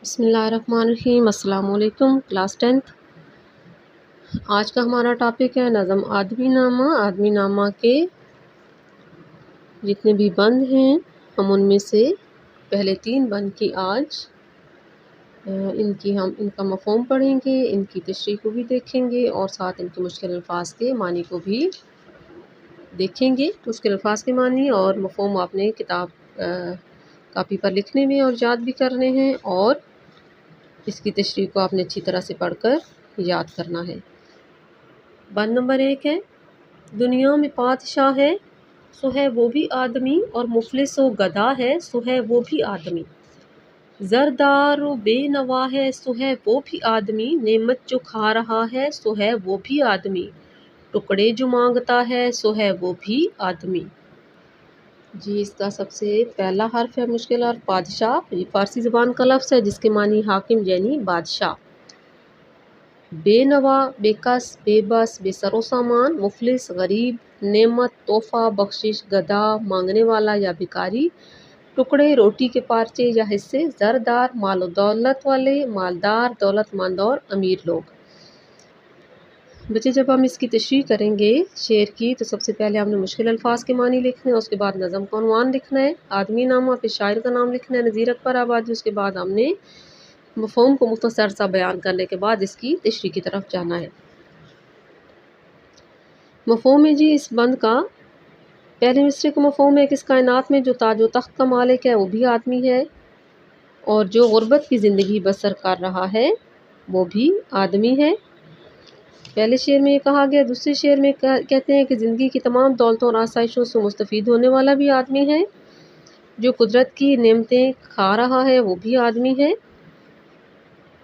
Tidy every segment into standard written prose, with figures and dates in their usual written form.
بسم اللہ الرحمن الرحیم۔ السلام علیکم کلاس 10th۔ آج کا ہمارا ٹاپک ہے نظم آدمی نامہ۔ آدمی نامہ کے جتنے بھی بند ہیں ہم ان میں سے پہلے 3 بند کی آج ان کا مفہوم پڑھیں گے، ان کی تشریح کو بھی دیکھیں گے اور ساتھ ان کے مشکل الفاظ کے معنی کو بھی دیکھیں گے۔ مشکل الفاظ کے معنی اور مفہوم آپ نے کاپی پر لکھنے میں اور یاد بھی کرنے ہیں، اور اس کی تشریح کو آپ نے اچھی طرح سے پڑھ کر یاد کرنا ہے۔ بند نمبر 1 ہے، دنیا میں پادشاہ ہے سو ہے وہ بھی آدمی، اور مفلس و گدھا ہے سو ہے وہ بھی آدمی۔ زردار و بے نوا ہے سو ہے وہ بھی آدمی، نعمت جو کھا رہا ہے سو ہے وہ بھی آدمی، ٹکڑے جو مانگتا ہے سو ہے وہ بھی آدمی۔ جی، اس کا سب سے پہلا حرف ہے مشکل حرف پادشاہ۔ یہ فارسی زبان کا لفظ ہے جس کے معنی حاکم یعنی بادشاہ۔ بے نوا بے کس، بے بس، بے سر و سامان، مفلس غریب، نعمت تحفہ بخشش، گدھا مانگنے والا یا بھکاری، ٹکڑے روٹی کے پارچے یا حصے، زردار مال و دولت والے، مالدار دولت مند اور امیر لوگ۔ بچے جب ہم اس کی تشریح کریں گے شعر کی تو سب سے پہلے ہم نے مشکل الفاظ کے معنی لکھنے ہیں، اس کے بعد نظم کا عنوان لکھنا ہے، آدمی نامہ، پھر شاعر کا نام لکھنا ہے نذیر اکبر آبادی، اس کے بعد ہم نے مفہوم کو مختصر سا بیان کرنے کے بعد اس کی تشریح کی طرف جانا ہے۔ مفہوم ہے جی اس بند کا، پہلے مصرے کا مفہوم ہے کہ اس کائنات میں جو تاج و تخت کا مالک ہے وہ بھی آدمی ہے، اور جو غربت کی زندگی بسر کر رہا ہے وہ بھی آدمی ہے۔ پہلے شعر میں یہ کہا گیا، دوسرے شعر میں کہتے ہیں کہ زندگی کی تمام دولتوں اور آسائشوں سے مستفید ہونے والا بھی آدمی ہے، جو قدرت کی نعمتیں کھا رہا ہے وہ بھی آدمی ہے۔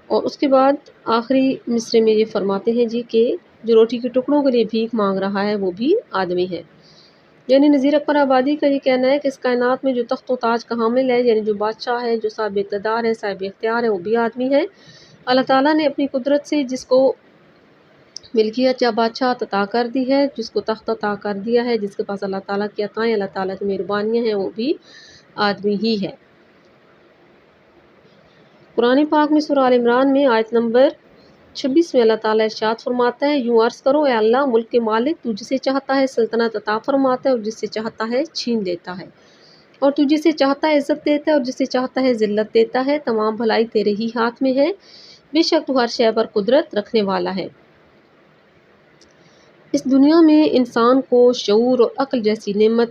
اور اس کے بعد آخری مصرے میں یہ فرماتے ہیں جی کہ جو روٹی کے ٹکڑوں کے لیے بھیک مانگ رہا ہے وہ بھی آدمی ہے۔ یعنی نذیر اکبر آبادی کا یہ کہنا ہے کہ اس کائنات میں جو تخت و تاج کا حامل ہے، یعنی جو بادشاہ ہے، جو صاحب اقتدار ہے، صاحب اختیار ہے، وہ بھی آدمی ہے۔ اللہ تعالیٰ نے اپنی قدرت سے جس کو ملکیت یا بادشاہت عطا کر دی ہے، جس کو تخت عطا کر دیا ہے، جس کے پاس اللہ تعالیٰ کی عطائیں، اللہ تعالیٰ کی مہربانیاں ہیں، وہ بھی آدمی ہی ہے۔ قرآن پاک میں سورہ آل عمران میں آیت نمبر 26 میں اللہ تعالیٰ ارشاد فرماتا ہے، یوں عرض کرو اے اللہ ملک کے مالک، تو جسے چاہتا ہے سلطنت عطا فرماتا ہے اور جس سے چاہتا ہے چھین لیتا ہے، اور تو جسے چاہتا ہے عزت دیتا ہے اور جسے چاہتا ہے ذلت دیتا ہے، تمام بھلائی تیرے ہی ہاتھ میں ہے، بے شک تو ہر شے پر قدرت رکھنے والا ہے۔ اس دنیا میں انسان کو شعور اور عقل جیسی نعمت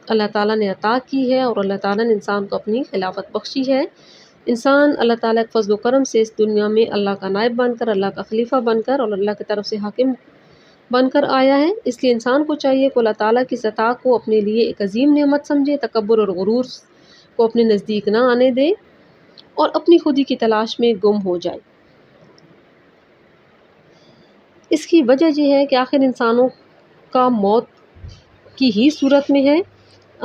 اللہ تعالیٰ نے عطا کی ہے، اور اللہ تعالیٰ نے انسان کو اپنی خلافت بخشی ہے۔ انسان اللہ تعالیٰ کے فضل و کرم سے اس دنیا میں اللہ کا نائب بن کر، اللہ کا خلیفہ بن کر اور اللہ کی طرف سے حاکم بن کر آیا ہے۔ اس لیے انسان کو چاہیے کہ اللہ تعالیٰ کی عطا کو اپنے لیے ایک عظیم نعمت سمجھے، تکبر اور غرور کو اپنے نزدیک نہ آنے دے اور اپنی خودی کی تلاش میں گم ہو جائے۔ اس کی وجہ یہ ہے کہ آخر انسانوں کا موت کی ہی صورت میں ہے،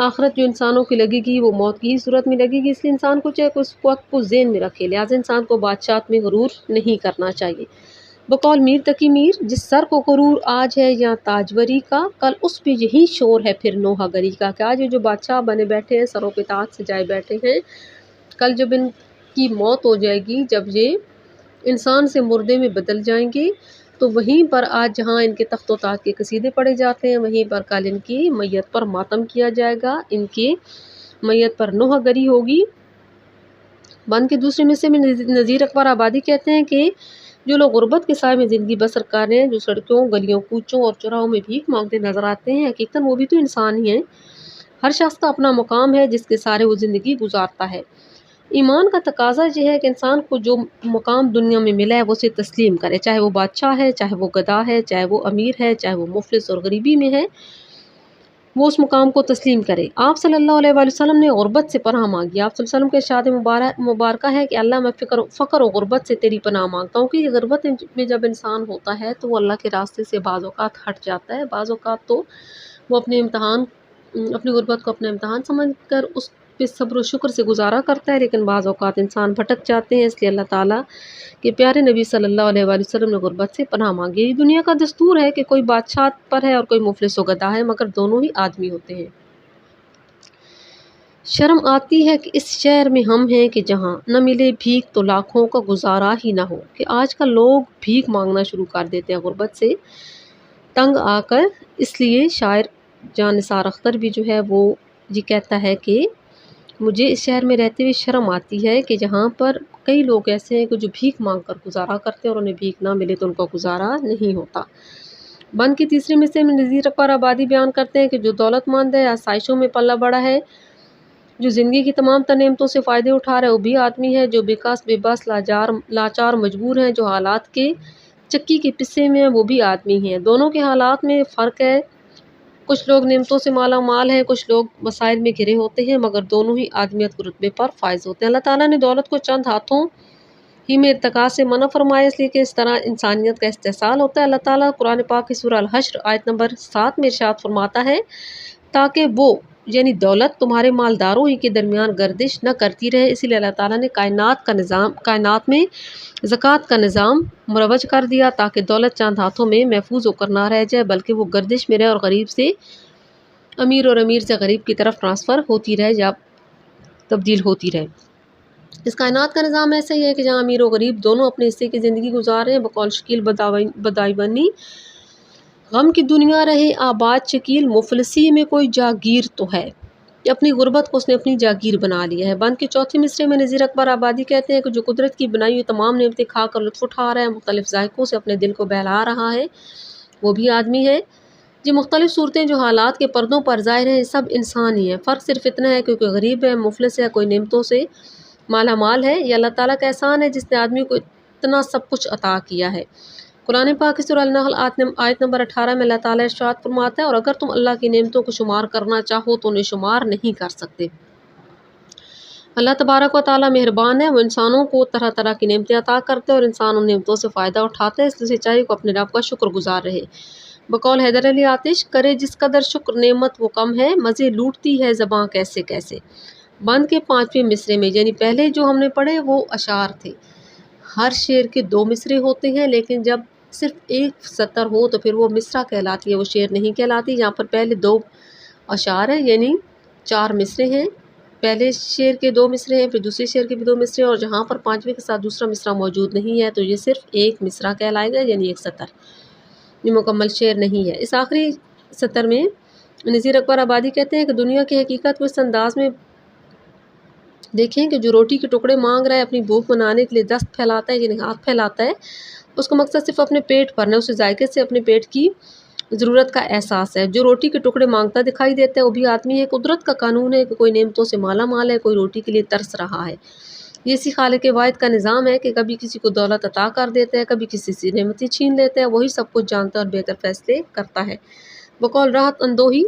آخرت جو انسانوں کی لگے گی وہ موت کی ہی صورت میں لگے گی، اس لیے انسان کو چاہے کہ اس وقت کو ذہن میں رکھے، لہٰذا انسان کو بادشاہت میں غرور نہیں کرنا چاہیے۔ بقول میر تقی میر، جس سر کو غرور آج ہے یا تاجوری کا، کل اس پہ یہی شور ہے پھر نوحہ گری کا۔ کہ آج یہ جو بادشاہ بنے بیٹھے ہیں، سروں پہ تاج سجائے بیٹھے ہیں، کل جب ان کی موت ہو جائے گی، جب یہ انسان سے مردے میں بدل جائیں گے، تو وہیں پر آج جہاں ان کے تخت و تاج کے قصیدے پڑھے جاتے ہیں، وہیں پر کل ان کی میت پر ماتم کیا جائے گا، ان کی میت پر نوحہ گری ہوگی۔ بند کے دوسرے مصرے میں نذیر اکبر آبادی کہتے ہیں کہ جو لوگ غربت کے سائے میں زندگی بسر کر رہے ہیں، جو سڑکوں گلیوں کوچوں اور چوراہوں میں بھیک مانگتے نظر آتے ہیں، حقیقتاً وہ بھی تو انسان ہی ہیں۔ ہر شخص کا اپنا مقام ہے جس کے سارے وہ زندگی گزارتا ہے۔ ایمان کا تقاضا یہ ہے کہ انسان کو جو مقام دنیا میں ملا ہے وہ اسے تسلیم کرے، چاہے وہ بادشاہ ہے، چاہے وہ گدھا ہے، چاہے وہ امیر ہے، چاہے وہ مفلس اور غریبی میں ہے، وہ اس مقام کو تسلیم کرے۔ آپ صلی اللہ علیہ وآلہ وسلم نے غربت سے پناہ مانگی۔ آپ صلی اللہ علیہ وسلم کے ارشاد مبارکہ ہے کہ اللہ میں فقر و غربت سے تیری پناہ مانگتا ہوں، کہ غربت میں جب انسان ہوتا ہے تو وہ اللہ کے راستے سے بعض اوقات ہٹ جاتا ہے، بعض اوقات تو وہ اپنی غربت کو اپنا امتحان سمجھ کر اس پہ صبر و شکر سے گزارا کرتا ہے، لیکن بعض اوقات انسان بھٹک جاتے ہیں۔ اس لیے اللہ تعالیٰ کے پیارے نبی صلی اللہ علیہ وآلہ وسلم نے غربت سے پناہ مانگی۔ یہ دنیا کا دستور ہے کہ کوئی بادشاہت پر ہے اور کوئی مفلس و گدھا ہے، مگر دونوں ہی آدمی ہوتے ہیں۔ شرم آتی ہے کہ اس شہر میں ہم ہیں کہ جہاں نہ ملے بھیک تو لاکھوں کا گزارا ہی نہ ہو، کہ آج کل لوگ بھیک مانگنا شروع کر دیتے ہیں غربت سے تنگ آ کر۔ اس لیے شاعر جان نثار اختر بھی جو ہے وہ یہ کہتا ہے کہ مجھے اس شہر میں رہتے ہوئے شرم آتی ہے کہ جہاں پر کئی لوگ ایسے ہیں کہ جو بھیک مانگ کر گزارا کرتے ہیں اور انہیں بھیک نہ ملے تو ان کا گزارا نہیں ہوتا۔ بند کی تیسری مصرے میں نذیر اکبر آبادی بیان کرتے ہیں کہ جو دولت مند ہے، آسائشوں میں پلا بڑا ہے، جو زندگی کی تمام تر نعمتوں سے فائدے اٹھا رہا ہے، وہ بھی آدمی ہے۔ جو بے بس لاچار مجبور ہیں، جو حالات کے چکی کے پسے میں ہیں، وہ بھی آدمی ہیں۔ دونوں کے حالات میں فرق ہے، کچھ لوگ نعمتوں سے مالا مال ہیں، کچھ لوگ مسائل میں گھرے ہوتے ہیں، مگر دونوں ہی آدمیت کے رتبے پر فائز ہوتے ہیں۔ اللہ تعالیٰ نے دولت کو چند ہاتھوں ہی میں ارتقاء سے منع فرمایا، اس لیے کہ اس طرح انسانیت کا استحصال ہوتا ہے۔ اللہ تعالیٰ قرآن پاک کی سورہ الحشر آیت نمبر 7 میں ارشاد فرماتا ہے تاکہ وہ یعنی دولت تمہارے مالداروں ہی کے درمیان گردش نہ کرتی رہے، اسی لیے اللہ تعالیٰ نے کائنات میں زکوٰۃ کا نظام مروج کر دیا تاکہ دولت چند ہاتھوں میں محفوظ ہو کر نہ رہ جائے بلکہ وہ گردش میں رہے اور غریب سے امیر اور امیر سے غریب کی طرف ٹرانسفر ہوتی رہے یا تبدیل ہوتی رہے۔ اس کائنات کا نظام ایسا ہی ہے کہ جہاں امیر و غریب دونوں اپنے حصے کی زندگی گزار رہے ہیں۔ بقول شکیل بدائی بنی غم کی دنیا رہے آباد شکیل، مفلسی میں کوئی جاگیر تو ہے، کہ اپنی غربت کو اس نے اپنی جاگیر بنا لیا ہے۔ بند کے چوتھے مصرے میں نذیر اکبر آبادی کہتے ہیں کہ جو قدرت کی بنائی ہوئی تمام نعمتیں کھا کر لطف اٹھا رہا ہے، مختلف ذائقوں سے اپنے دل کو بہلا رہا ہے، وہ بھی آدمی ہے۔ یہ مختلف صورتیں جو حالات کے پردوں پر ظاہر ہیں، سب انسان ہی ہیں، فرق صرف اتنا ہے کہ کوئی غریب ہے، مفلس ہے، کوئی نعمتوں سے مالا مال ہے۔ یہ اللہ تعالیٰ کا احسان ہے جس نے آدمی کو اتنا سب کچھ عطا کیا ہے۔ قرآن پاک کی سورہ النحل آیت نمبر 18 میں اللہ تعالیٰ ارشاد فرماتا ہے اور اگر تم اللہ کی نعمتوں کو شمار کرنا چاہو تو انہیں شمار نہیں کر سکتے۔ اللہ تبارک و تعالیٰ مہربان ہے، وہ انسانوں کو طرح طرح کی نعمتیں عطا کرتے ہیں اور انسان ان نعمتوں سے فائدہ اٹھاتے ہیں، اس لیے چاہیے کہ اپنے رب کا شکر گزار رہے۔ بقول حیدر علی آتش کرے جس قدر شکر نعمت وہ کم ہے، مزے لوٹتی ہے زباں کیسے کیسے۔ بند کے 5ویں مصرے میں یعنی پہلے جو ہم نے پڑھے وہ اشعار تھے، ہر شعر کے 2 مصرے ہوتے ہیں، لیکن جب صرف ایک سطر ہو تو پھر وہ مصرع کہلاتی ہے، وہ شعر نہیں کہلاتی۔ یہاں پر پہلے 2 اشعار ہیں یعنی 4 مصرے ہیں، پہلے شعر کے 2 مصرے ہیں، پھر دوسرے شعر کے بھی 2 مصرے ہیں، اور جہاں پر 5ویں کے ساتھ دوسرا مصرع موجود نہیں ہے تو یہ صرف ایک مصرع کہلائے گا یعنی ایک سطر، یہ مکمل شعر نہیں ہے۔ اس آخری سطر میں نذیر اکبر آبادی کہتے ہیں کہ دنیا کی حقیقت کو اس انداز میں دیکھیں کہ جو روٹی کے ٹکڑے مانگ رہا ہے، اپنی بھوک منانے کے لیے دست پھیلاتا ہے یعنی ہاتھ پھیلاتا ہے، اس کا مقصد صرف اپنے پیٹ بھرنا ہے، اسے ذائقے سے اپنے پیٹ کی ضرورت کا احساس ہے۔ جو روٹی کے ٹکڑے مانگتا دکھائی دیتا ہے وہ بھی آدمی ہے۔ قدرت کا قانون ہے کہ کوئی نعمتوں سے مالا مال ہے، کوئی روٹی کے لیے ترس رہا ہے۔ یہ اسی خالق واحد کا نظام ہے کہ کبھی کسی کو دولت عطا کر دیتا ہے، کبھی کسی سے نعمتیں چھین لیتا ہے، وہی سب کچھ جانتا ہے اور بہتر فیصلے کرتا ہے۔ بقول راحت اندوہی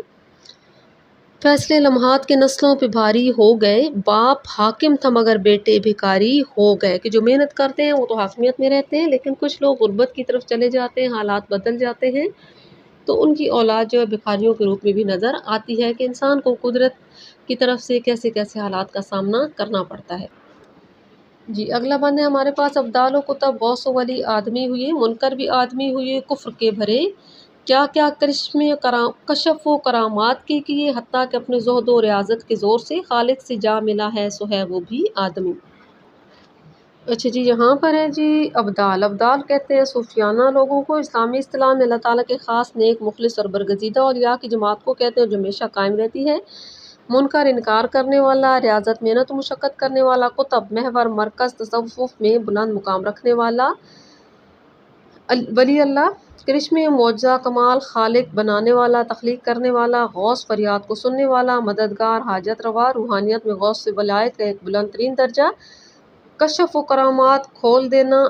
فیصلے لمحات کے نسلوں پہ بھاری ہو گئے، باپ حاکم تھا مگر بیٹے بھکاری ہو گئے، کہ جو محنت کرتے ہیں وہ تو حاکمیت میں رہتے ہیں، لیکن کچھ لوگ غربت کی طرف چلے جاتے ہیں، حالات بدل جاتے ہیں تو ان کی اولاد جو ہے بھکاریوں کے روپ میں بھی نظر آتی ہے، کہ انسان کو قدرت کی طرف سے کیسے کیسے حالات کا سامنا کرنا پڑتا ہے۔ جی اگلا بند ہے ہمارے پاس ابدال و کتب غوث و ولی آدمی ہوئے، منکر بھی آدمی ہوئے کفر کے بھرے، کیا کیا کشف و کرامات کے کیے، حتیٰ کہ اپنے زہد و ریاضت کے زور سے خالق سے جا ملا ہے سو ہے وہ بھی آدمی۔ اچھا جی یہاں پر ہے جی ابدال کہتے ہیں صوفیانہ لوگوں کو، اسلامی اصطلاح میں اللہ تعالیٰ کے خاص نیک مخلص اور برگزیدہ اولیاء کی جماعت کو کہتے ہیں جو ہمیشہ قائم رہتی ہے۔ منکر انکار کرنے والا، ریاضت محنت و مشقت کرنے والا، قطب محور مرکز تصوف میں بلند مقام رکھنے والا، ولی اللہ کرشمے معجزہ کمال خالق بنانے والا، تخلیق کرنے والا، غوث فریاد کو سننے والا، مددگار حاجت روا، روحانیت میں غوث سے ولایت کا ایک بلند ترین درجہ، کشف و کرامات کھول دینا،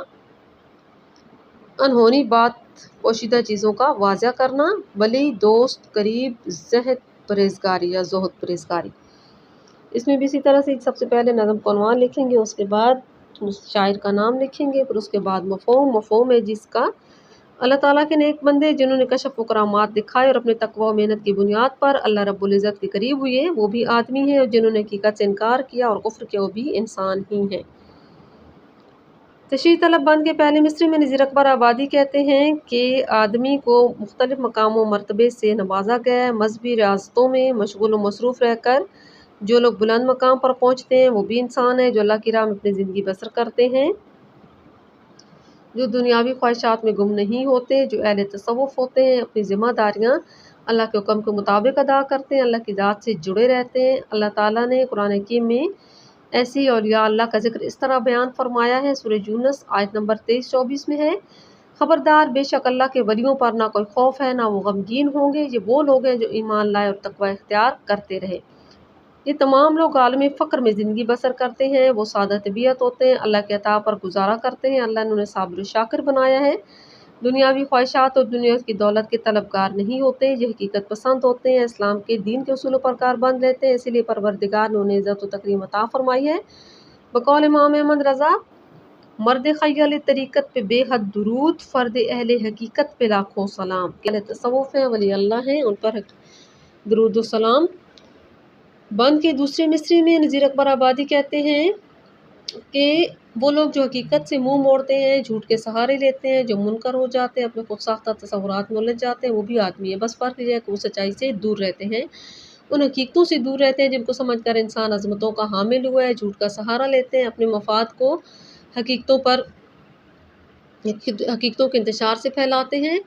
انہونی بات پوشیدہ چیزوں کا واضح کرنا، ولی دوست قریب، زہد پرہیزگاری یا زہد پرہیزگاری۔ اس میں بھی اسی طرح سے سب سے پہلے نظم کو عنوان لکھیں گے، اس کے بعد شاعر کا نام لکھیں گے، پھر اس کے بعد مفہوم ہے جس کا اللہ تعالیٰ کے نیک بندے جنہوں نے کشف و کرامات دکھائے اور اپنے تقوی و محنت کی بنیاد پر اللہ رب العزت کے قریب ہوئے وہ بھی آدمی ہیں، اور جنہوں نے حقیقت سے انکار کیا اور کفر کیا وہ بھی انسان ہی ہیں۔ تشریح طلب بند کے پہلے مصرے میں نذیر اکبر آبادی کہتے ہیں کہ آدمی کو مختلف مقام و مرتبے سے نوازا گیا ہے، مذہبی ریاستوں میں مشغول و مصروف رہ کر جو لوگ بلند مقام پر پہنچتے ہیں وہ بھی انسان ہیں جو اللہ کی راہ میں اپنی زندگی بسر کرتے ہیں، جو دنیاوی خواہشات میں گم نہیں ہوتے، جو اہل تصوف ہوتے ہیں، اپنی ذمہ داریاں اللہ کے حکم کے مطابق ادا کرتے ہیں، اللہ کی ذات سے جڑے رہتے ہیں۔ اللہ تعالیٰ نے قرآن حکیم میں ایسی اولیاء اللہ کا ذکر اس طرح بیان فرمایا ہے، سورہ یونس آیت نمبر 23-24 میں ہے، خبردار بے شک اللہ کے ولیوں پر نہ کوئی خوف ہے نہ وہ غمگین ہوں گے، یہ وہ لوگ ہیں جو ایمان لائے اور تقوی اختیار کرتے رہے۔ یہ تمام لوگ عالم فقر میں زندگی بسر کرتے ہیں، وہ سادہ طبیعت ہوتے ہیں، اللہ کے عطا پر گزارا کرتے ہیں، اللہ نے انہیں صابر و شاکر بنایا ہے، دنیاوی خواہشات اور دنیا کی دولت کے طلبگار نہیں ہوتے، یہ حقیقت پسند ہوتے ہیں، اسلام کے دین کے اصولوں پر کاربند رہتے ہیں، اسی لیے پروردگار نے انہیں عزت و تکریم عطا فرمائی ہے۔ بقول امام احمد رضا، مرد خیال طریقت پہ بے حد درود، فرد اہل حقیقت پہ لاکھوں سلام۔ اہل تصوف ہیں، ولی اللہ ہیں، ان پر درود و سلام۔ بند کے دوسرے مصرے میں نذیر اکبر آبادی کہتے ہیں کہ وہ لوگ جو حقیقت سے منہ موڑتے ہیں، جھوٹ کے سہارے لیتے ہیں، جو منکر ہو جاتے ہیں، اپنے خود ساختہ تصورات میں الجھ جاتے ہیں، وہ بھی آدمی ہے، بس فرق یہ ہے کہ وہ سچائی سے دور رہتے ہیں، ان حقیقتوں سے دور رہتے ہیں جن کو سمجھ کر انسان عظمتوں کا حامل ہوا ہے، جھوٹ کا سہارا لیتے ہیں، اپنے مفاد کو حقیقتوں کے انتشار سے پھیلاتے ہیں،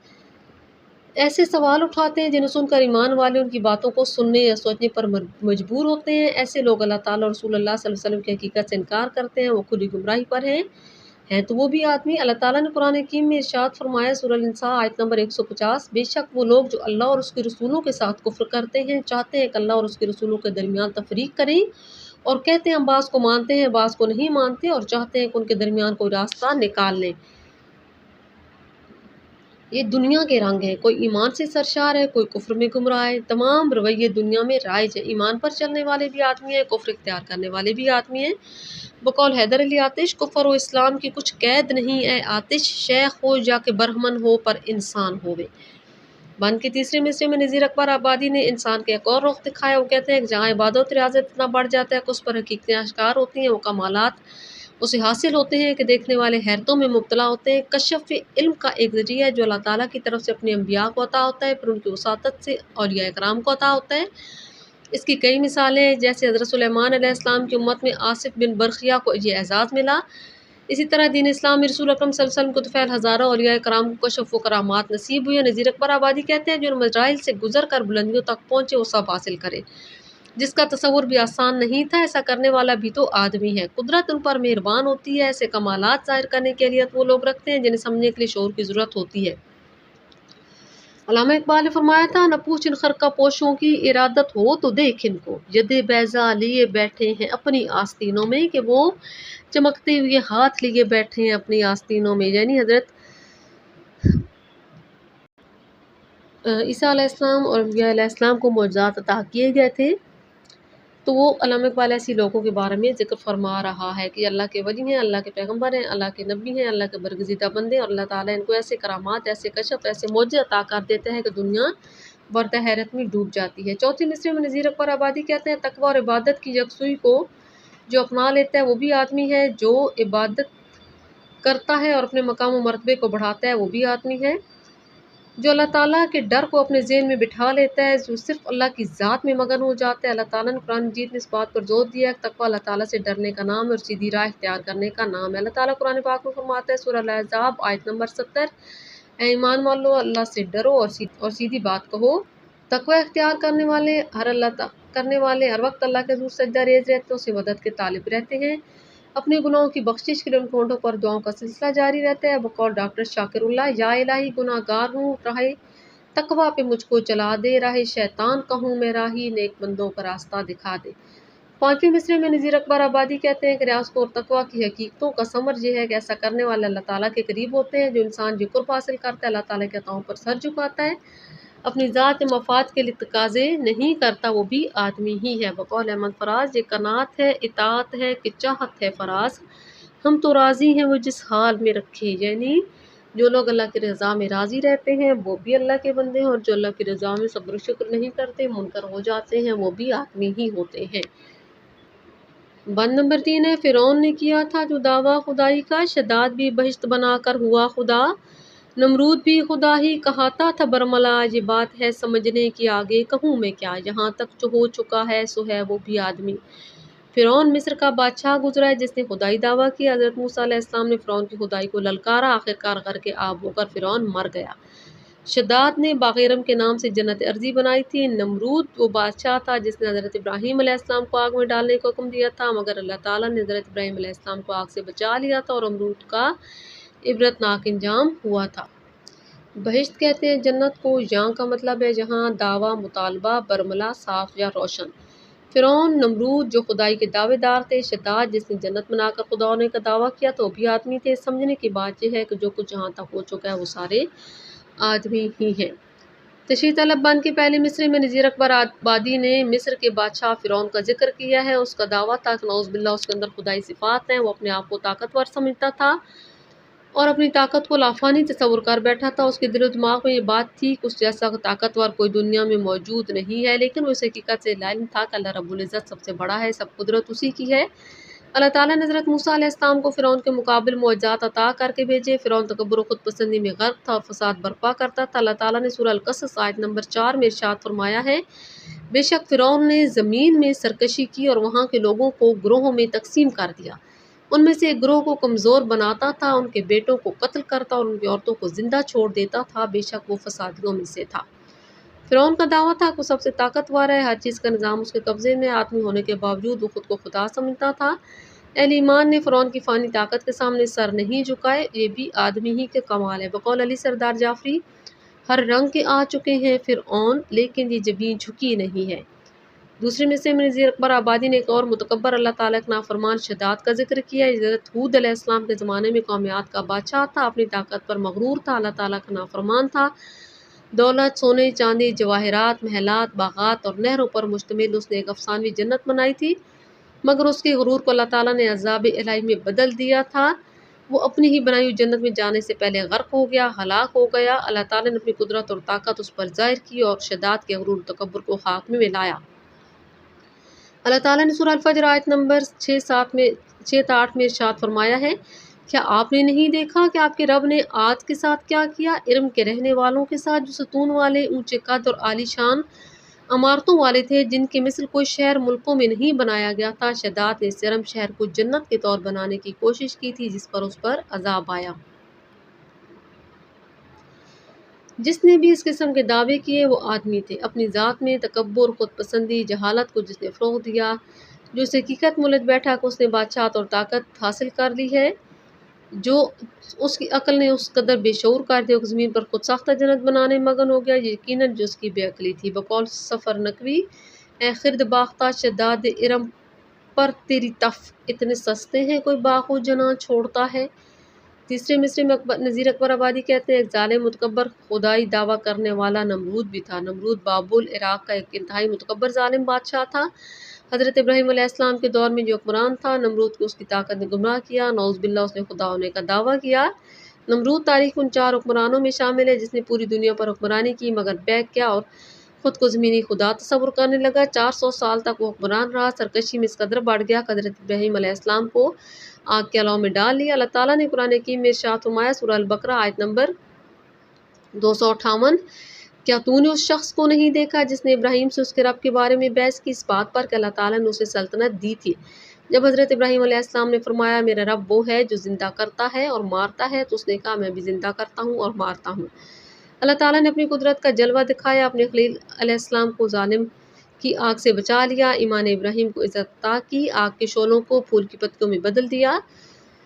ایسے سوال اٹھاتے ہیں جنہیں سن کر ایمان والے ان کی باتوں کو سننے یا سوچنے پر مجبور ہوتے ہیں، ایسے لوگ اللہ تعالیٰ اور رسول اللہ صلی اللہ علیہ وسلم کی حقیقت سے انکار کرتے ہیں، وہ خود ہی گمراہی پر ہیں تو وہ بھی آدمی۔ اللہ تعالیٰ نے قرآن حکیم میں ارشاد فرمایا، سورہ النساء آیت نمبر 150، بے شک وہ لوگ جو اللہ اور اس کے رسولوں کے ساتھ کفر کرتے ہیں، چاہتے ہیں کہ اللہ اور اس کے رسولوں کے درمیان تفریق کریں، اور کہتے ہیں ہم بعض کو مانتے ہیں بعض کو نہیں مانتے، اور چاہتے ہیں کہ ان کے درمیان کوئی راستہ نکال لیں۔ یہ دنیا کے رنگ ہیں، کوئی ایمان سے سرشار ہے، کوئی کفر میں گمراہ ہے، تمام رویے دنیا میں رائج ہیں، ایمان پر چلنے والے بھی آدمی ہیں، کفر اختیار کرنے والے بھی آدمی ہیں۔ بقول حیدر علی آتش، کفر و اسلام کی کچھ قید نہیں اے آتش، شیخ ہو یا کہ برہمن ہو پر انسان ہوئے۔ بند کے تیسرے مصرے میں نذیر اکبر آبادی نے انسان کے ایک اور رخ دکھایا، وہ کہتے ہیں کہ جہاں عبادت و ریاضت اتنا بڑھ جاتا ہے کہ اس پر حقیقتیں اشکار ہوتی ہیں، وہ کمالات اسے حاصل ہوتے ہیں کہ دیکھنے والے حیرتوں میں مبتلا ہوتے ہیں۔ کشف علم کا ایک ذریعہ ہے جو اللہ تعالیٰ کی طرف سے اپنے انبیاء کو عطا ہوتا ہے، پھر ان کی وساطت سے اولیاء کرام کو عطا ہوتا ہے۔ اس کی کئی مثالیں ہیں، جیسے حضرت سلیمان علیہ السلام کی امت میں آصف بن برقیہ کو یہ اعزاز ملا، اسی طرح دین اسلام میں رسول اکرم صلی اللہ علیہ وسلم کو طفیل ہزاروں اولیاء کرام کو کشف و کرامات نصیب ہوئی ہیں۔ نذیر اکبر آبادی کہتے ہیں جو ان مراحل سے گزر کر بلندیوں تک پہنچے وہ سب حاصل کرے، جس کا تصور بھی آسان نہیں تھا، ایسا کرنے والا بھی تو آدمی ہے، قدرت ان پر مہربان ہوتی ہے، ایسے کمالات ظاہر کرنے کی اہلیت وہ لوگ رکھتے ہیں جنہیں سمجھنے کے لیے شعور کی ضرورت ہوتی ہے۔ علامہ اقبال نے فرمایا تھا، نہ پوچھ ان خرقہ پوشوں کی، ارادت ہو تو دیکھ ان کو، ید بیضا لیے بیٹھے ہیں اپنی آستینوں میں، کہ وہ چمکتے ہوئے ہاتھ لیے بیٹھے ہیں اپنی آستینوں میں، یعنی حضرت عیسیٰ علیہ السلام اور انبیاء علیہ السلام کو معجزات عطا کیے گئے تھے، تو وہ علامہ اقبال ایسی لوگوں کے بارے میں ذکر فرما رہا ہے کہ اللہ کے ولی ہیں، اللہ کے پیغمبر ہیں، اللہ کے نبی ہیں، اللہ کے برگزیدہ بندے، اور اللہ تعالیٰ ان کو ایسے کرامات، ایسے کشف، ایسے معجزے عطا کر دیتے ہیں کہ دنیا برد حیرت میں ڈوب جاتی ہے۔ چوتھے مصرے میں نذیر اکبر آبادی کہتے ہیں، تقوی اور عبادت کی یکسوئی کو جو اپنا لیتا ہے وہ بھی آدمی ہے، جو عبادت کرتا ہے اور اپنے مقام و مرتبے کو بڑھاتا ہے وہ بھی آدمی ہے، جو اللہ تعالیٰ کے ڈر کو اپنے ذہن میں بٹھا لیتا ہے، جو صرف اللہ کی ذات میں مگن ہو جاتا ہے۔ اللہ تعالیٰ نے قرآن مجید میں اس بات پر زور دیا ہے کہ تقویٰ اللہ تعالیٰ سے ڈرنے کا نام ہے اور سیدھی راہ اختیار کرنے کا نام ہے۔ اللہ تعالیٰ قرآن پاک میں فرماتا ہے، سورہ الاحزاب آیت نمبر 70، اے ایمان والو اللہ سے ڈرو اور سیدھی بات کہو۔ تقوی اختیار کرنے والے ہر وقت اللہ کے حضور سجدہ ریز رہتے ہیں، اسے مدد کے طالب رہتے ہیں، اپنے گناہوں کی بخشش کے لیے ان کے ہونٹوں پر دعاؤں کا سلسلہ جاری رہتا ہے۔ بقول ڈاکٹر شاکر اللہ، یا الہی گناہ گار ہوں، راہ تقویٰ پہ مجھ کو چلا دے، راہ شیطان کہوں میں راہی، نیک بندوں کا راستہ دکھا دے۔ پانچویں مصرے میں نذیر اکبر آبادی کہتے ہیں کہ ریاضت اور تقویٰ کی حقیقتوں کا ثمر یہ ہے کہ ایسا کرنے والے اللہ تعالیٰ کے قریب ہوتے ہیں۔ جو انسان جو قرب حاصل کرتا ہے، اللہ تعالیٰ کے عطاؤں پر سر جھکاتا ہے، اپنی ذات مفاد کے لیے تقاضے نہیں کرتا، وہ بھی آدمی ہی ہے۔ بقول احمد فراز، یہ قناعت ہے، اطاعت ہے کہ چاہت ہے فراز، ہم تو راضی ہیں وہ جس حال میں رکھے، یعنی جو لوگ اللہ کی رضا میں راضی رہتے ہیں وہ بھی اللہ کے بندے ہیں، اور جو اللہ کی رضا میں صبر و شکر نہیں کرتے، منکر ہو جاتے ہیں، وہ بھی آدمی ہی ہوتے ہیں۔ بند نمبر 3 ہے، فرعون نے کیا تھا جو دعویٰ خدائی کا، شداد بھی بہشت بنا کر ہوا خدا، نمرود بھی خدا ہی کہاتا تھا برملا، یہ بات ہے سمجھنے کی آگے کہوں میں کیا، یہاں تک جو ہو چکا ہے سو ہے وہ بھی آدمی۔ فرعون مصر کا بادشاہ گزرا ہے جس نے خدائی دعویٰ کیا۔ حضرت موسیٰ علیہ السلام نے فرعون کی خدائی کو للکارا، آخرکار غرق آب ہو کر فرعون مر گیا۔ شداد نے باغ ارم کے نام سے جنت ارضی بنائی تھی۔ نمرود وہ بادشاہ تھا جس نے حضرت ابراہیم علیہ السلام کو آگ میں ڈالنے کا حکم دیا تھا، مگر اللہ تعالیٰ نے حضرت ابراہیم علیہ السلام کو آگ سے بچا لیا تھا اور نمرود کا عبرتناک انجام ہوا تھا۔ بہشت کہتے ہیں جنت کو، یاں کا مطلب ہے جہاں دعویٰ، مطالبہ، برملا، صاف یا روشن۔ فرعون، نمرود جو خدائی کے دعوے دار تھے، شداد جس نے جنت بنا کر خدا ہونے کا دعویٰ کیا تو بھی آدمی تھے۔ سمجھنے کی بات یہ ہے کہ جو کچھ جہاں تک ہو چکا ہے وہ سارے آدمی ہی ہیں۔ تشریح طلب بن کے پہلے مصرے میں نذیر اکبر آبادی نے مصر کے بادشاہ فرعون کا ذکر کیا ہے۔ اس کا دعویٰ تھا کہ نعوذ باللہ اس کے اندر خدائی صفات ہیں۔ وہ اپنے آپ کو طاقتور سمجھتا تھا اور اپنی طاقت کو لافانی تصور کر بیٹھا تھا۔ اس کے دل و دماغ میں یہ بات تھی کہ اس جیسا طاقتور کوئی دنیا میں موجود نہیں ہے، لیکن وہ اس حقیقت سے لا علم تھا کہ اللہ رب العزت سب سے بڑا ہے، سب قدرت اسی کی ہے۔ اللہ تعالیٰ نے حضرت موسیٰ علیہ السلام کو فرعون کے مقابل معجزات عطا کر کے بھیجے۔ فرعون تکبر و خود پسندی میں غرق تھا اور فساد برپا کرتا تھا۔ اللہ تعالیٰ نے سورہ القصص آیت نمبر 4 میں ارشاد فرمایا ہے، بے شک فرعون نے زمین میں سرکشی کی اور وہاں کے لوگوں کو گروہوں میں تقسیم کر دیا۔ ان میں سے ایک گروہ کو کمزور بناتا تھا، ان کے بیٹوں کو قتل کرتا اور ان کی عورتوں کو زندہ چھوڑ دیتا تھا، بے شک وہ فسادیوں میں سے تھا۔ فرعون کا دعویٰ تھا کہ وہ سب سے طاقتور ہے، ہر چیز کا نظام اس کے قبضے میں، آدمی ہونے کے باوجود وہ خود کو خدا سمجھتا تھا۔ اہل ایمان نے فرعون کی فانی طاقت کے سامنے سر نہیں جھکائے، یہ بھی آدمی ہی کے کمال ہے۔ بقول علی سردار جعفری، ہر رنگ کے آ چکے ہیں فرعون، لیکن یہ جبیں جھکی نہیں ہے۔ دوسرے مصرے میں نذیر اکبر آبادی نے ایک اور متکبر اللہ تعالیٰ کے نافرمان شداد کا ذکر کیا۔ حضرت ہود علیہ السلام کے زمانے میں قوم عاد کا بادشاہ تھا، اپنی طاقت پر مغرور تھا، اللہ تعالیٰ کا نافرمان تھا۔ دولت، سونے چاندی، جواہرات، محلات، باغات اور نہروں پر مشتمل اس نے ایک افسانوی جنت بنائی تھی، مگر اس کے غرور کو اللہ تعالیٰ نے عذاب الہی میں بدل دیا تھا۔ وہ اپنی ہی بنائی ہوئی جنت میں جانے سے پہلے غرق ہو گیا، ہلاک ہو گیا۔ اللہ تعالیٰ نے اپنی قدرت اور طاقت اس پر ظاہر کی اور شداد کے غرور و تکبر کو خاک میں ملایا۔ اللہ تعالیٰ نے سورہ الفجر آیت نمبر 6-8 میں ارشاد فرمایا ہے، کیا آپ نے نہیں دیکھا کہ آپ کے رب نے عاد کے ساتھ کیا کیا، ارم کے رہنے والوں کے ساتھ جو ستون والے، اونچے قد اور عالی شان عمارتوں والے تھے، جن کے مثل کوئی شہر ملکوں میں نہیں بنایا گیا تھا۔ شداد نے اس ارم شہر کو جنت کے طور بنانے کی کوشش کی تھی، جس پر اس پر عذاب آیا۔ جس نے بھی اس قسم کے دعوے کیے وہ آدمی تھے۔ اپنی ذات میں تکبر، خود پسندی، جہالت کو جس نے فروغ دیا، جو اس حقیقت ملت بیٹھا کہ اس نے بادشاہت اور طاقت حاصل کر لی ہے، جو اس کی عقل نے اس قدر بے شعور کر دیا کہ زمین پر خود ساختہ جنت بنانے مگن ہو گیا، یقیناً جو اس کی بے عقلی تھی۔ بقول سفر نقوی، اے خرد باختہ شداد ارم پر تیری تف، اتنے سستے ہیں کوئی باغ و جناں چھوڑتا ہے۔ تیسرے مصرے میں نذیر اکبر آبادی کہتے ہیں، ایک ظالم متکبر خدائی دعویٰ کرنے والا نمرود بھی تھا۔ نمرود بابل عراق کا ایک انتہائی متکبر ظالم بادشاہ تھا۔ حضرت ابراہیم علیہ السلام کے دور میں جو حکمران تھا، نمرود کو اس کی طاقت نے گمراہ کیا، نعوذ باللہ اس نے خدا ہونے کا دعویٰ کیا۔ نمرود تاریخ ان 4 حکمرانوں میں شامل ہے جس نے پوری دنیا پر حکمرانی کی، مگر بیک کیا اور خود کو زمینی خدا تصور کرنے لگا۔ 400 سال تک وہ حکمران رہا، سرکشی میں اس قدر بڑھ گیا کہ حضرت ابراہیم علیہ السلام کو آگ کے الاؤ میں ڈال لیا۔ اللہ تعالیٰ نے قرآن حکیم میں ارشاد فرمایا، سورہ البقرہ آیت نمبر 258، کیا تو نے اس شخص کو نہیں دیکھا جس نے ابراہیم سے اس کے رب کے بارے میں بحث کی، اس بات پر کہ اللہ تعالیٰ نے اسے سلطنت دی تھی۔ جب حضرت ابراہیم علیہ السلام نے فرمایا میرا رب وہ ہے جو زندہ کرتا ہے اور مارتا ہے، تو اس نے کہا میں بھی زندہ کرتا ہوں اور مارتا ہوں۔ اللہ تعالیٰ نے اپنی قدرت کا جلوہ دکھایا، اپنے خلیل علیہ السلام کو ظالم کی آگ سے بچا لیا، ایمان ابراہیم کو عزت عطا کی، آگ کے شعلوں کو پھول کی پتیوں میں بدل دیا۔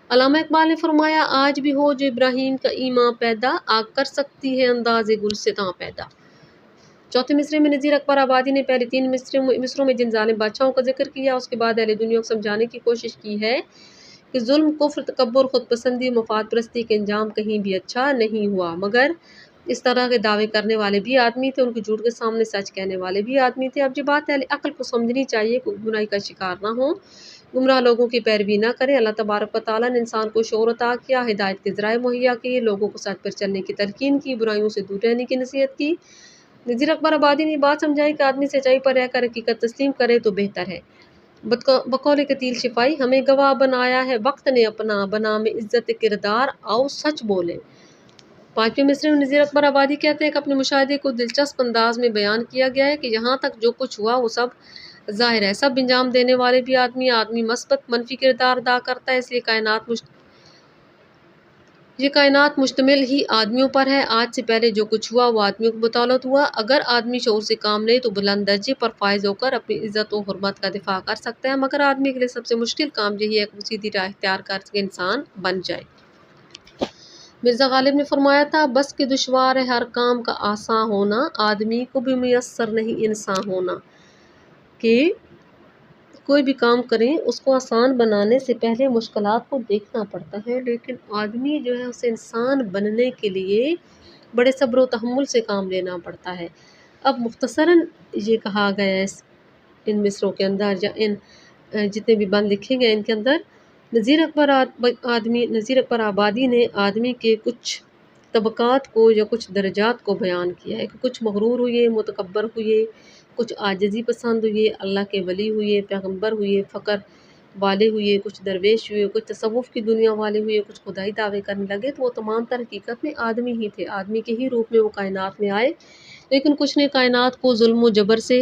علامہ اقبال نے فرمایا، آج بھی ہو جو ابراہیم کا ایمان پیدا، آگ کر سکتی ہے انداز گلستاں پیدا۔ چوتھے مصرے میں نذیر اکبر آبادی نے پہلے 3 مصروں میں جن ظالم بادشاہوں کا ذکر کیا، اس کے بعد اہل دنیا کو سمجھانے کی کوشش کی ہے کہ ظلم، کفر، تکبر، خود پسندی، مفاد پرستی کے انجام کہیں بھی اچھا نہیں ہوا، مگر اس طرح کے دعوے کرنے والے بھی آدمی تھے، ان کے جھوٹ کے سامنے سچ کہنے والے بھی آدمی تھے۔ اب یہ بات اہل عقل کو سمجھنی چاہیے کہ گمراہی کا شکار نہ ہوں، گمراہ لوگوں کی پیروی نہ کریں۔ اللہ تبارک و تعالیٰ نے انسان کو شعور عطا کیا، ہدایت کے ذرائع مہیا کیے، لوگوں کو سچ پر چلنے کی تلقین کی، برائیوں سے دور رہنے کی نصیحت کی۔ نذیر اکبر آبادی نے یہ بات سمجھائی کہ آدمی سچائی پر رہ کر حقیقت تسلیم کرے تو بہتر ہے۔ بقول قتیل شفائی، ہمیں گواہ بنایا ہے وقت نے اپنا، بنا میں عزت کردار، آؤ سچ بولیں۔ 5ویں مصرے میں نذیر اکبر آبادی کہتے ہیں کہ اپنے مشاہدے کو دلچسپ انداز میں بیان کیا گیا ہے کہ یہاں تک جو کچھ ہوا وہ سب ظاہر ہے، سب انجام دینے والے بھی آدمی مثبت منفی کردار ادا کرتا ہے، اس لیے یہ کائنات مشتمل ہی آدمیوں پر ہے۔ آج سے پہلے جو کچھ ہوا وہ آدمیوں کو بطولت ہوا۔ اگر آدمی شعور سے کام لے تو بلند درجے پر فائز ہو کر اپنی عزت و حرمت کا دفاع کر سکتا ہے، مگر آدمی کے لیے سب سے مشکل کام یہی ہے کہ وہ سیدھی راہ اختیار کر کے انسان بن جائے۔ مرزا غالب نے فرمایا تھا، بس کہ دشوار ہے ہر کام کا آساں ہونا، آدمی کو بھی میسر نہیں انسان ہونا۔ کہ کوئی بھی کام کریں اس کو آسان بنانے سے پہلے مشکلات کو دیکھنا پڑتا ہے، لیکن آدمی جو ہے اسے انسان بننے کے لیے بڑے صبر و تحمل سے کام لینا پڑتا ہے۔ اب مختصراً یہ کہا گیا ہے ان مصروں کے اندر، یا ان جتنے بھی بند لکھے گئے ان کے اندر، نذیر اکبر آبادی نے آدمی کے کچھ طبقات کو یا کچھ درجات کو بیان کیا ہے کہ کچھ مغرور ہوئے، متکبر ہوئے، کچھ عاجزی پسند ہوئے، اللہ کے ولی ہوئے، پیغمبر ہوئے، فقر والے ہوئے، کچھ درویش ہوئے، کچھ تصوف کی دنیا والے ہوئے، کچھ خدائی دعوے کرنے لگے، تو وہ تمام تر حقیقت میں آدمی ہی تھے، آدمی کے ہی روپ میں وہ کائنات میں آئے، لیکن کچھ نے کائنات کو ظلم و جبر سے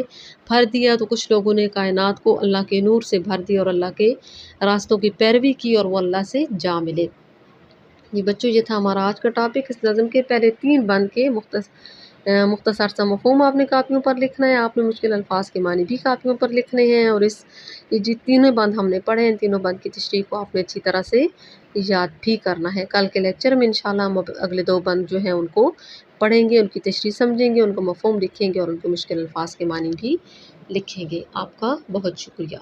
بھر دیا، تو کچھ لوگوں نے کائنات کو اللہ کے نور سے بھر دیا اور اللہ کے راستوں کی پیروی کی اور وہ اللہ سے جا ملے۔ یہ بچوں یہ تھا ہمارا آج کا ٹاپک۔ اس نظم کے پہلے 3 بند کے مختصر سا مفہوم آپ نے کاپیوں پر لکھنا ہے، آپ نے مشکل الفاظ کے معنی بھی کاپیوں پر لکھنے ہیں، اور یہ جو تینوں بند ہم نے پڑھے ہیں، ان تینوں بند کی تشریح کو آپ نے اچھی طرح سے یاد بھی کرنا ہے۔ کل کے لیکچر میں انشاءاللہ ہم اگلے 2 بند جو ہیں ان کو پڑھیں گے، ان کی تشریح سمجھیں گے، ان کو مفہوم لکھیں گے اور ان کے مشکل الفاظ کے معنی بھی لکھیں گے۔ آپ کا بہت شکریہ۔